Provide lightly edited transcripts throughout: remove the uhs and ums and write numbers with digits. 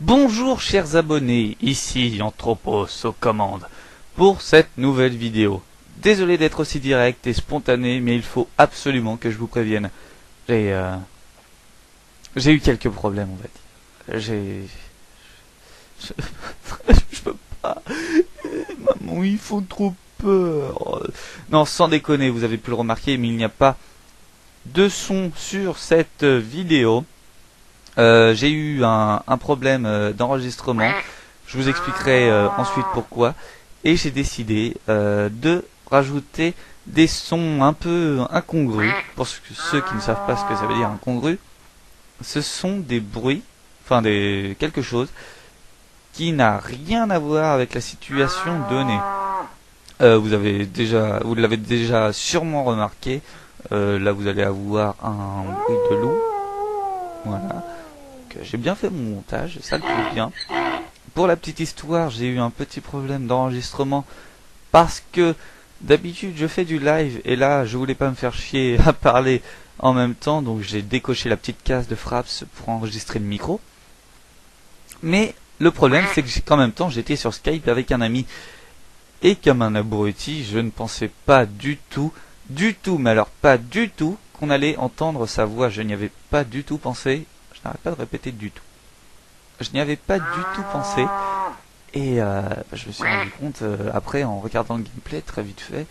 Bonjour chers abonnés, ici Anthropos aux commandes pour cette nouvelle vidéo. Désolé d'être aussi direct et spontané, mais il faut absolument que je vous prévienne. J'ai eu quelques problèmes, on va dire. Je peux pas. Maman, il faut trop peur. Non, sans déconner, vous avez pu le remarquer, mais il n'y a pas de son sur cette vidéo. J'ai eu un problème d'enregistrement. Je vous expliquerai ensuite pourquoi. Et j'ai décidé de rajouter des sons un peu incongrus. Pour ceux qui ne savent pas ce que ça veut dire incongru, ce sont des bruits, enfin quelque chose qui n'a rien à voir avec la situation donnée. Vous l'avez déjà sûrement remarqué. Là, vous allez avoir un bruit de loup. Voilà. J'ai bien fait mon montage, ça le fait bien. Pour la petite histoire, j'ai eu un petit problème d'enregistrement parce que d'habitude je fais du live et là je voulais pas me faire chier à parler en même temps, donc j'ai décoché la petite case de Fraps pour enregistrer le micro. Mais le problème c'est que qu'en même temps j'étais sur Skype avec un ami et comme un abruti, je ne pensais pas du tout, mais alors pas du tout qu'on allait entendre sa voix. Je n'y avais pas du tout pensé. Je n'arrête pas de répéter du tout. Je n'y avais pas du tout pensé. Et je me suis rendu compte après en regardant le gameplay très vite fait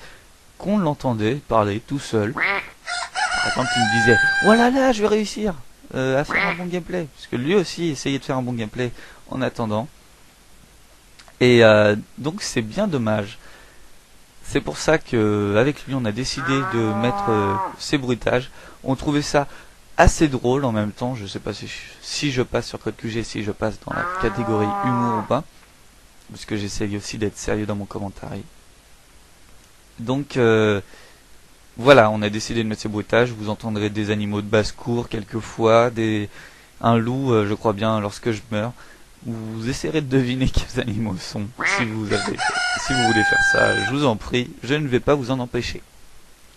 qu'on l'entendait parler tout seul. Par exemple, il me disait voilà là, je vais réussir à faire un bon gameplay, puisque lui aussi essayait de faire un bon gameplay en attendant. Et donc c'est bien dommage. C'est pour ça que avec lui on a décidé de mettre ces bruitages. On trouvait ça assez drôle en même temps. Je sais pas si je passe sur Code QG, si je passe dans la catégorie humour ou pas, puisque j'essaye aussi d'être sérieux dans mon commentaire. Donc voilà, on a décidé de mettre ces bruitages. Vous entendrez des animaux de basse-cour quelquefois, un loup, je crois bien, lorsque je meurs. Vous essayerez de deviner quels animaux sont. Si vous voulez faire ça, je vous en prie, je ne vais pas vous en empêcher.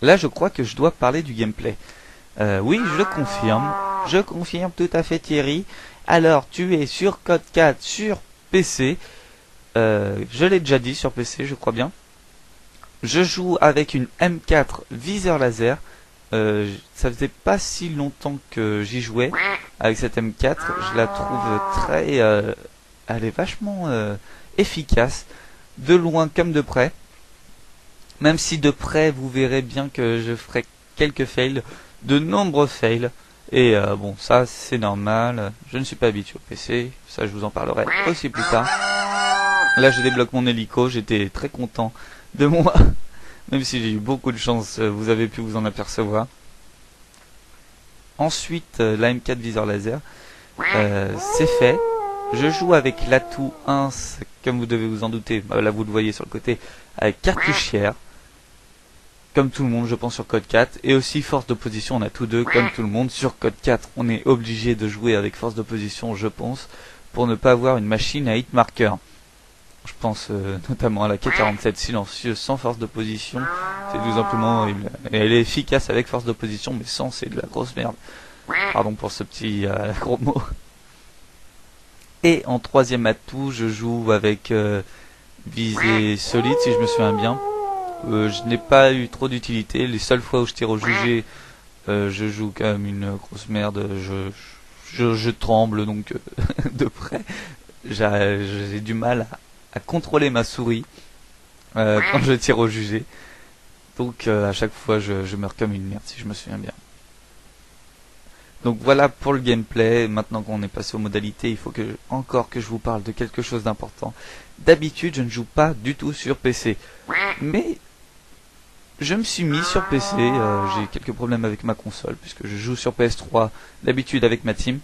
Là, je crois que je dois parler du gameplay. Oui, je confirme tout à fait Thierry. Alors, tu es sur Code 4 sur PC. Je l'ai déjà dit sur PC, je crois bien. Je joue avec une M4 viseur laser. Ça faisait pas si longtemps que j'y jouais avec cette M4. Je la trouve très... elle est vachement efficace, de loin comme de près. Même si de près, vous verrez bien que je ferai quelques fails, de nombreux fails. Et bon, ça c'est normal. Je ne suis pas habitué au PC. Ça, je vous en parlerai aussi plus tard. Là, je débloque mon hélico. J'étais très content de moi. Même si j'ai eu beaucoup de chance, vous avez pu vous en apercevoir. Ensuite, la M4 viseur laser, c'est fait. Je joue avec l'atout 1, comme vous devez vous en douter, là vous le voyez sur le côté, avec cartouchière, comme tout le monde je pense sur Code 4, et aussi force d'opposition, on a tous deux, comme tout le monde, sur Code 4, on est obligé de jouer avec force d'opposition, je pense, pour ne pas avoir une machine à hitmarker. Je pense notamment à la K47 silencieuse sans force d'opposition, c'est tout simplement horrible. Et elle est efficace avec force d'opposition, mais sans, c'est de la grosse merde. Pardon pour ce petit gros mot. Et en troisième atout, je joue avec visée solide, si je me souviens bien. Je n'ai pas eu trop d'utilité. Les seules fois où je tire au jugé, je joue comme une grosse merde. Je tremble donc de près. J'ai du mal à contrôler ma souris quand je tire au jugé. Donc à chaque fois je meurs comme une merde si je me souviens bien. Donc voilà pour le gameplay. Maintenant qu'on est passé aux modalités, il faut encore que je vous parle de quelque chose d'important. D'habitude je ne joue pas du tout sur PC. Mais je me suis mis sur PC. J'ai quelques problèmes avec ma console puisque je joue sur PS3 d'habitude avec ma team.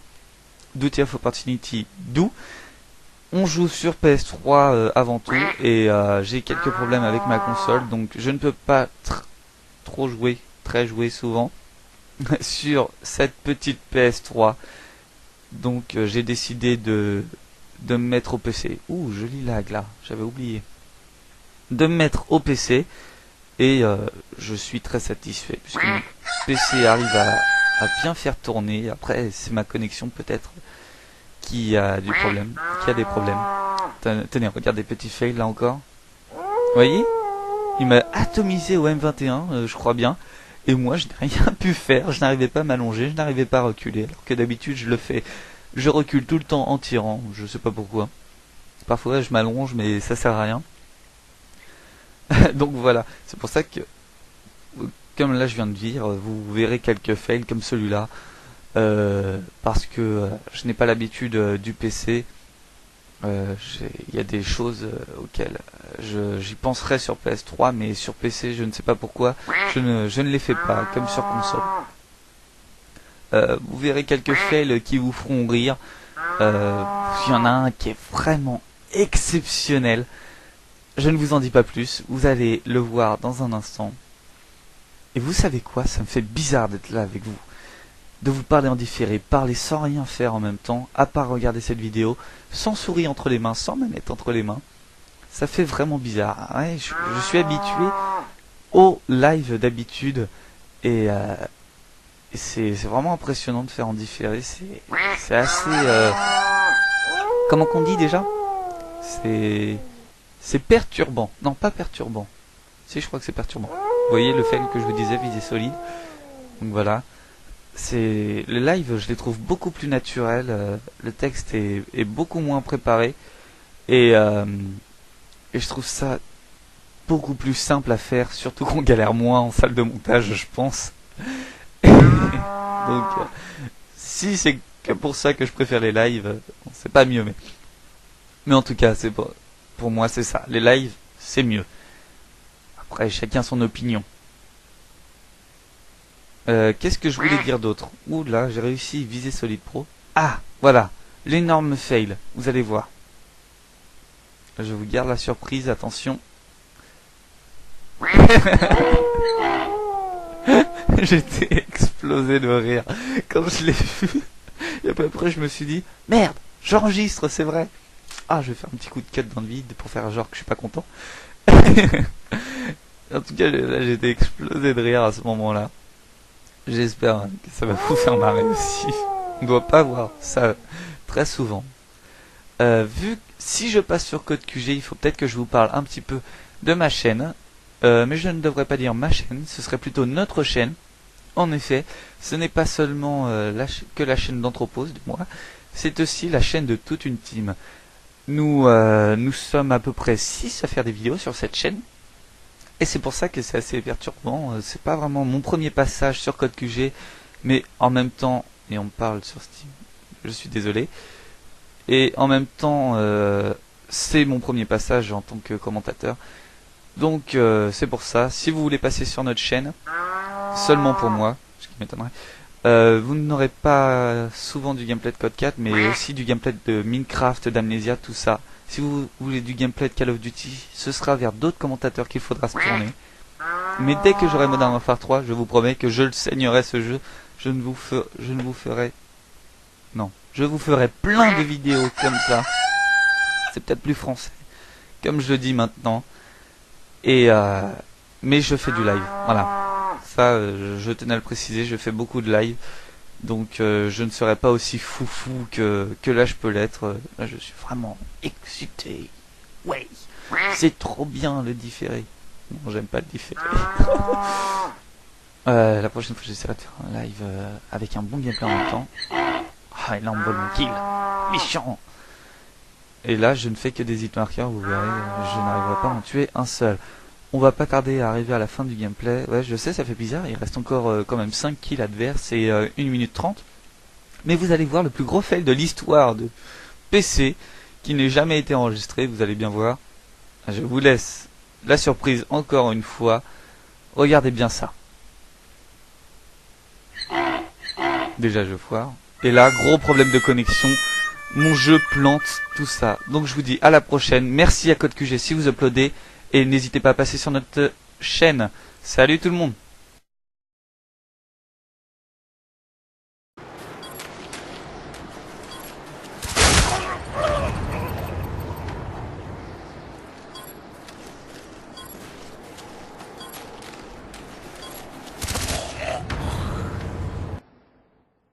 Duty of Opportunity, d'où on joue sur PS3 avant tout et j'ai quelques problèmes avec ma console, donc je ne peux pas très jouer souvent sur cette petite PS3. Donc j'ai décidé de me mettre au PC. Ouh, joli lag là, j'avais oublié. De me mettre au PC et je suis très satisfait puisque mon PC arrive à bien faire tourner. Après, c'est ma connexion peut-être qui a du problème, qui a des problèmes. Tenez, regardez, petit fail là encore. Vous voyez? Il m'a atomisé au M21, je crois bien. Et moi, je n'ai rien pu faire. Je n'arrivais pas à m'allonger, je n'arrivais pas à reculer. Alors que d'habitude, je le fais. Je recule tout le temps en tirant. Je sais pas pourquoi. Parfois, je m'allonge, mais ça sert à rien. Donc voilà. C'est pour ça que, comme là, je viens de dire, vous verrez quelques fails comme celui-là. Parce que je n'ai pas l'habitude du PC. Il y a des choses auxquelles j'y penserai sur PS3, mais sur PC je ne sais pas pourquoi je ne les fais pas comme sur console. Vous verrez quelques fails qui vous feront rire. Il y en a un qui est vraiment exceptionnel. Je ne vous en dis pas plus, vous allez le voir dans un instant. Et vous savez quoi, ça me fait bizarre d'être là avec vous, de vous parler en différé, parler sans rien faire en même temps, à part regarder cette vidéo, sans souris entre les mains, sans manette entre les mains. Ça fait vraiment bizarre. Ouais, je suis habitué au live d'habitude, et c'est vraiment impressionnant de faire en différé. C'est assez... comment qu'on dit déjà? C'est perturbant. Non, pas perturbant. Si, je crois que c'est perturbant. Vous voyez le fait que je vous disais, visée solide. Donc voilà. Le live, je les trouve beaucoup plus naturels. Le texte est beaucoup moins préparé. Et je trouve ça beaucoup plus simple à faire. Surtout qu'on galère moins en salle de montage, je pense. Donc, si c'est que pour ça que je préfère les lives, c'est pas mieux. Mais en tout cas, c'est pour moi, c'est ça. Les lives, c'est mieux. Après, chacun son opinion. Qu'est-ce que je voulais dire d'autre? Ouh là, j'ai réussi viser Solid Pro. Ah, voilà, l'énorme fail. Vous allez voir. Je vous garde la surprise, attention. J'étais explosé de rire quand je l'ai vu. Et après, je me suis dit, merde, j'enregistre, c'est vrai. Ah, je vais faire un petit coup de cut dans le vide pour faire genre que je suis pas content. En tout cas, là, j'étais explosé de rire à ce moment-là. J'espère que ça va vous faire marrer aussi. On ne doit pas voir ça très souvent. Si je passe sur Code QG, il faut peut-être que je vous parle un petit peu de ma chaîne. Mais je ne devrais pas dire ma chaîne, ce serait plutôt notre chaîne. En effet, ce n'est pas seulement que la chaîne d'Anthropos de moi, c'est aussi la chaîne de toute une team. Nous sommes à peu près 6 à faire des vidéos sur cette chaîne. Et c'est pour ça que c'est assez perturbant. C'est pas vraiment mon premier passage sur Code QG, mais en même temps, et on parle sur Steam, je suis désolé, et en même temps, c'est mon premier passage en tant que commentateur. Donc c'est pour ça, si vous voulez passer sur notre chaîne, seulement pour moi, ce qui m'étonnerait, vous n'aurez pas souvent du gameplay de Code 4, mais aussi du gameplay de Minecraft, d'Amnesia, tout ça. Si vous voulez du gameplay de Call of Duty, ce sera vers d'autres commentateurs qu'il faudra se tourner. Mais dès que j'aurai Modern Warfare 3, je vous promets que je le saignerai ce jeu. Je vous ferai plein de vidéos comme ça. C'est peut-être plus français, comme je le dis maintenant. Et mais je fais du live, voilà. Ça, je tenais à le préciser, je fais beaucoup de live. Donc je ne serai pas aussi foufou que là je peux l'être. Là je suis vraiment excité. Ouais, c'est trop bien le différé. Non, j'aime pas le différé. La prochaine fois j'essaierai de faire un live avec un bon gameplay en même temps. Ah, et là on me vole mon kill. Méchant. Et là je ne fais que des hitmarkers, vous verrez, je n'arriverai pas à en tuer un seul. On va pas tarder à arriver à la fin du gameplay. Ouais, je sais, ça fait bizarre, il reste encore quand même 5 kills adverses et 1 minute 30. Mais vous allez voir le plus gros fail de l'histoire de PC qui n'ait jamais été enregistré, vous allez bien voir. Je vous laisse la surprise encore une fois. Regardez bien ça. Déjà je foire. Et là, gros problème de connexion. Mon jeu plante, tout ça. Donc je vous dis à la prochaine. Merci à Code QG si vous uploadez. Et n'hésitez pas à passer sur notre chaîne. Salut tout le monde!